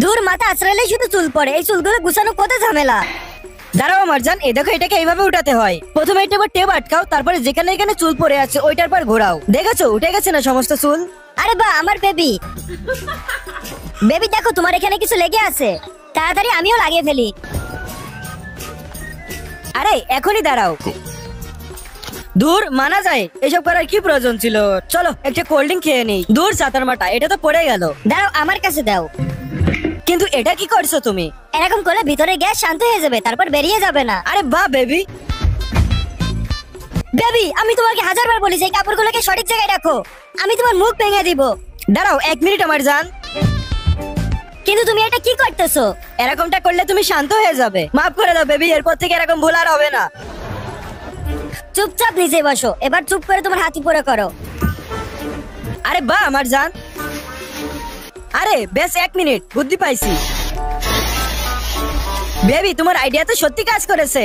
দূর মাথা আছড়ালেই শুধু চুল পড়ে, এই চুলগুলো গুছানো কত ঝামেলা। দাঁড়াও মারজান, এই দেখো এটাকে এইভাবে উঠাতে হয়। প্রথমে এটা টেপ আটকাও, তারপরে যেখানে এখানে চুল পড়ে আছে ওইটার পর ঘোরাও। দেখেছো উঠে গেছে না সমস্ত চুল? আরে বাহ, আমার বেবি। বেবি দেখো তোমার এখানে কিছু লেগে আছে, তাড়াতাড়ি আমিও লাগিয়ে ফেলি। আরে এখনই দাঁড়াও। দূর মানা যায়, এসব করার কি প্রয়োজন ছিল? চলো একটা কোল্ড ড্রিঙ্ক খেয়ে নেই। দূর চাতার মাটা, এটা তো পড়ে গেল। দাঁড়াও, আমার কাছে দাও। কিন্তু এটা কি করছো তুমি? এরকম করে ভিতরে গ্যাস শান্ত হয়ে যাবে, তারপর বেরিয়ে যাবে না। আরে বাহ বেবি। বেবি আমি তোমাকে হাজারবার বলেছি এই কাপড়গুলোকে সঠিক জায়গায় রাখো, আমি তোমার মুখ ভেঙে দিব। দাঁড়াও 1 মিনিট আমার জান। কিন্তু তুমি এটা কি করতেছো? এরকমটা করলে তুমি শান্ত হয়ে যাবে। মাফ করে দাও বেবি, এরপর থেকে এরকম ভুল আর হবে না। চুপচাপ নিচে বসো, এবার চুপ করে তোমার হাত উপরে করো। আরে বাহ আমার জান। আরে বেশ 1 মিনিট, বুদ্ধি পাইছি। বেবি তোমার আইডিয়া তো সত্যি কাজ করেছে,